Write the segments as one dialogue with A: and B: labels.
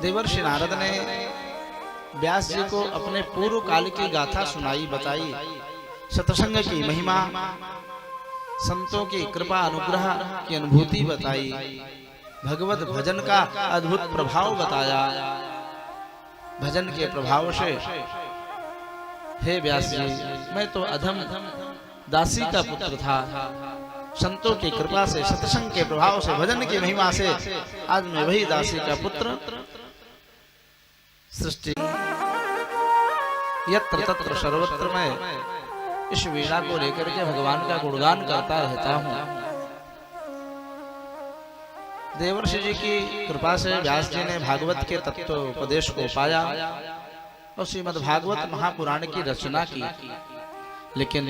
A: देवर्षि नारद ने व्यास जी को अपने पूर्व काल की गाथा सुनाई बताई, सत्संग की महिमा, संतों की कृपा अनुग्रह की अनुभूति बताई, भगवत भजन का अद्भुत प्रभाव बताया। भजन के प्रभाव से हे व्यास जी, मैं तो अधम दासी का पुत्र था, संतों की कृपा से, सत्संग के प्रभाव से, भजन की महिमा से आज मैं वही दासी का पुत्र सृष्टि यत्र तत्र सर्वत्र मैं इस वीणा को लेकर के भगवान का गुणगान करता रहता हूँ। देवर्षि जी की कृपा से व्यास जी ने भागवत के तत्व उपदेश को पाया और श्रीमद् भागवत महापुराण की रचना की। लेकिन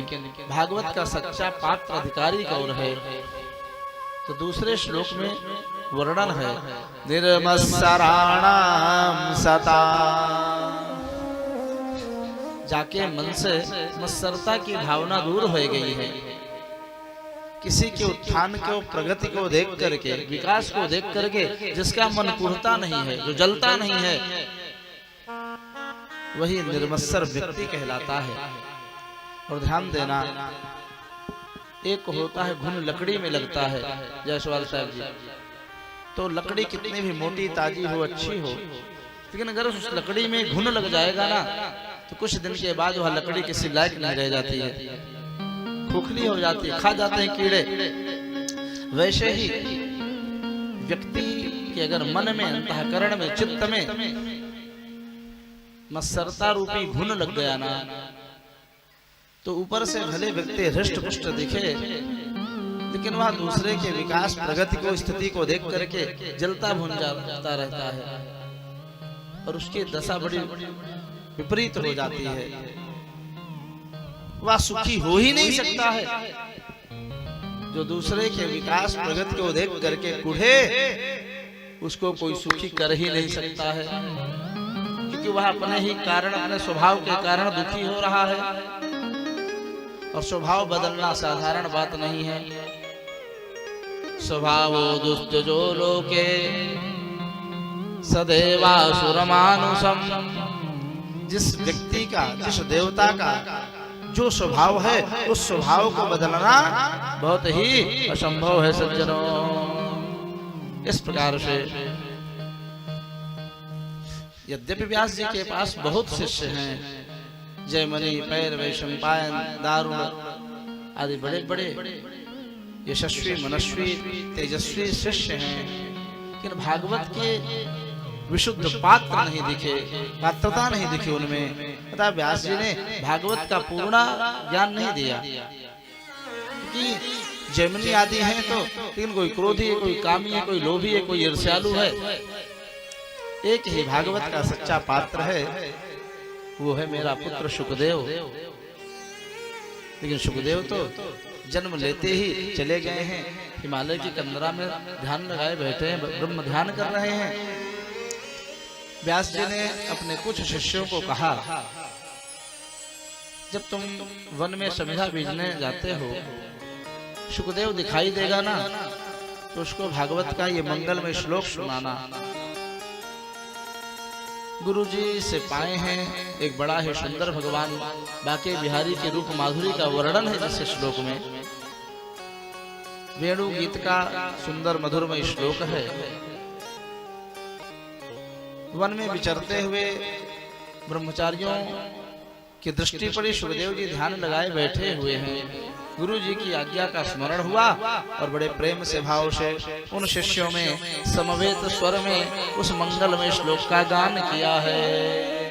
A: भागवत का सच्चा पात्र अधिकारी कौन है? तो दूसरे श्लोक में वर्णन है, निर्मत्सराणाम सता। जाके मन से मत्सरता की भावना दूर हो गई है। किसी के उत्थान को, प्रगति को देख करके, विकास को देख करके जिसका मन कुढ़ता नहीं है, जो जलता नहीं है, वही निर्मत्सर व्यक्ति कहलाता है। और ध्यान देना, एक होता है घुन लकड़ी में लगता है, जायसवाल साहब जी, तो लकड़ी कितनी भी मोटी, ताजी हो, अच्छी हो, लेकिन अगर उस लकड़ी में घुन लग जाएगा ना, तो कुछ दिन के बाद वह लकड़ी किसी लायक नहीं रह जाती है, खोखली हो जाती है, खा जाते हैं कीड़े। वैसे ही व्यक्ति के अगर मन में, अंतःकरण में, चित्त में मत्सरता रूपी घुन लग गया ना, तो ऊपर से भले व्यक्ति हृष्ट पुष्ट दिखे, लेकिन वह दूसरे के विकास, प्रगति को, स्थिति को देख करके जलता भुन जाता रहता है और उसकी दशा बड़ी विपरीत हो जाती है। वह सुखी हो ही नहीं सकता है। जो दूसरे के विकास, प्रगति को देख करके कुढ़े, उसको कोई सुखी कर ही नहीं सकता है, क्योंकि वह अपने ही कारण, अपने स्वभाव के कारण दुखी हो रहा है। और स्वभाव बदलना साधारण बात नहीं है। स्वभावो दुष्ट जो लोके सदैवासुर मानुषम। जिस व्यक्ति का, जिस देवता का जो स्वभाव है, उस स्वभाव को बदलना बहुत ही असंभव है सज्जनों। इस प्रकार से यद्यपि व्यास जी के पास बहुत शिष्य हैं, जयमणि, पैर, वैशंपायन, दारुण आदि बड़े बड़े यशस्वी, मनस्वी, तेजस्वी शिष्य हैं, लेकिन भागवत के विशुद्ध पात्र नहीं दिखे, पात्रता नहीं दिखी उनमें। अतः व्यास जी ने भागवत का पूर्ण ज्ञान नहीं दिया, क्योंकि जयमणि आदि हैं तो, लेकिन कोई क्रोधी है, कोई कामी है, कोई लोभी है, कोई ईर्ष्यालु है। एक ही भागवत का सच्चा पात्र है, वो है मेरा पुत्र सुखदेव। लेकिन सुखदेव तो जन्म लेते ही चले गए हैं, हिमालय की कंदरा में ध्यान लगाए बैठे हैं, ब्रह्म ध्यान कर रहे हैं। व्यास जी ने अपने कुछ शिष्यों को कहा, जब तुम वन में समिधा बीजने जाते हो, सुखदेव दिखाई देगा ना, तो उसको भागवत का ये मंगलमय श्लोक सुनाना। गुरुजी से पाए हैं एक बड़ा ही सुंदर भगवान बाके बिहारी के रूप माधुरी का वर्णन है जिस श्लोक में। वेणु गीत का सुंदर मधुरमय श्लोक है। वन में विचरते हुए ब्रह्मचारियों की दृष्टि पड़ी, सुखदेव जी ध्यान लगाए बैठे हुए हैं। गुरु जी की आज्ञा का स्मरण हुआ और बड़े प्रेम से, भाव से उन शिष्यों में समवेत स्वर में उस मंगलमय श्लोक का गान किया है।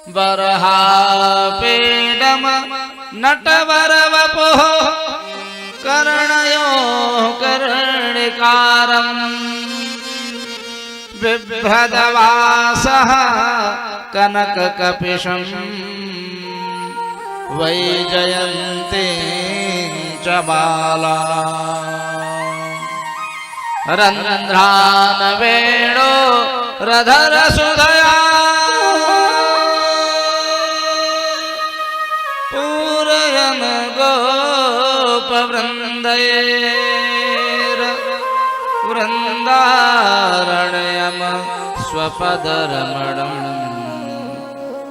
A: बरहा पेडम नटवर वपुः कर्णयो कर्णिकारम् बिभ्रदवासः कनककपिशम् वैजयन्ती च बाला रन्ध्रान वेणो रधर सुधया पूरयन् गोपवृन्दैर् वृन्द वृंदारण्यम स्वपदरमणम्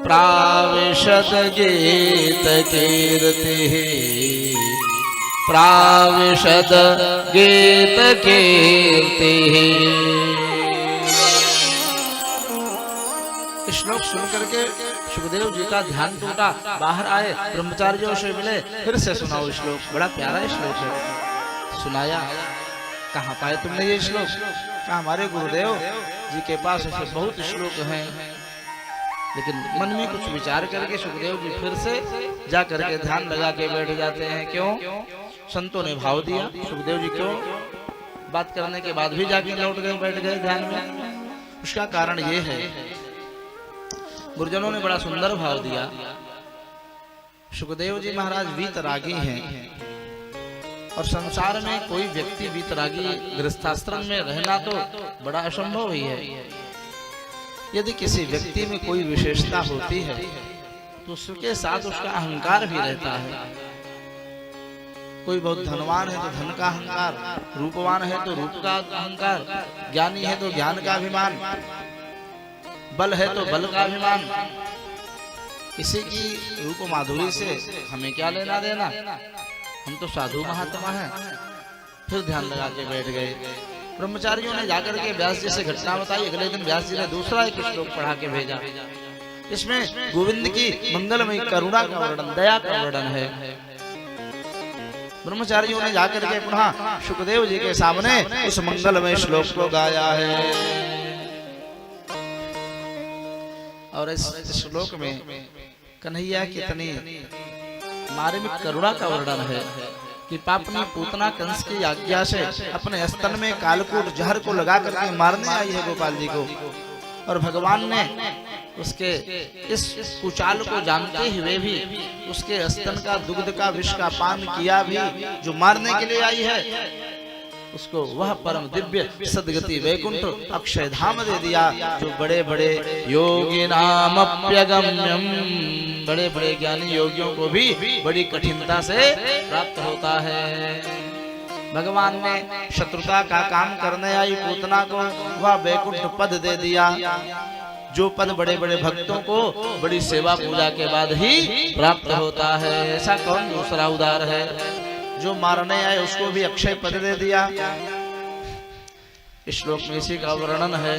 A: प्राविशद गीत कीर्तिः प्राविशद गीत कीर्तिः। श्लोक सुन करके सुखदेव जी का ध्यान टूटा, बाहर आए, ब्रह्मचारियों से मिले, फिर से सुनाओ श्लोक। बड़ा प्यारा श्लोक है। सुनाया, कहाँ पाए तुमने ये श्लोक? कहा हमारे गुरुदेव जी के पास ऐसे बहुत श्लोक हैं। लेकिन मन में कुछ विचार करके सुखदेव जी फिर से जा करके ध्यान लगा के बैठ जाते हैं। क्यों? संतों ने भाव दिया। सुखदेव जी क्यों बात करने के बाद भी जाके लौट गए, बैठ गए ध्यान में? उसका कारण ये है, गुरुजनों ने बड़ा सुंदर भाव दिया। सुखदेव जी महाराज वीतरागी हैं और संसार में कोई व्यक्ति वीतरागी गृहस्थाश्रम में रहना तो बड़ा असंभव ही है। यदि किसी व्यक्ति में कोई विशेषता होती है तो उसके साथ उसका अहंकार भी रहता है। कोई बहुत धनवान है तो धन का अहंकार, रूपवान है तो रूप का अहंकार, ज्ञानी है तो ज्ञान का अभिमान, बल है तो बल का अभिमान। किसी की रूप माधुरी से हमें क्या लेना देना? हम तो साधु महात्मा हैं। फिर ध्यान लगा के बैठ गए। ब्रह्मचारियों ने जाकर के व्यास जी से घटना बताई। अगले दिन व्यास जी ने दूसरा एक श्लोक पढ़ा के भेजा। इसमें गोविंद की मंगलमयी करुणा का वर्णन, दया का वर्णन है। ब्रह्मचारियों ने जाकर के पुनः सुखदेव जी के सामने उस मंगलमय श्लोक को गाया है। और इस श्लोक में कन्हैया कितनी मार्मिक करुणा का वर्णन है कि पापनी पूतना कंस की आज्ञा से अपने स्तन में कालकूट जहर को लगा करके मारने आई है गोपाल जी को। और भगवान ने उसके इस कुचाल को जानते हुए भी उसके स्तन का दुग्ध का विष का पान किया भी, जो मारने के लिए आई है उसको वह परम दिव्य सदगति वैकुंठ अक्षय धाम दे दिया, जो बड़े बड़े योगी नामप्यगम्यम, बड़े बड़े ज्ञानी योगियों को भी बड़ी कठिनता से प्राप्त होता है। भगवान ने शत्रुता का काम करने आई पूतना को वह वैकुंठ पद दे दिया, जो पद बड़े बड़े भक्तों को बड़ी सेवा पूजा के बाद ही प्राप्त होता है। ऐसा कौन दूसरा उदार है? जो मारने आए उसको भी अक्षय पद दे दिया। इस श्लोक में इसी का वर्णन है।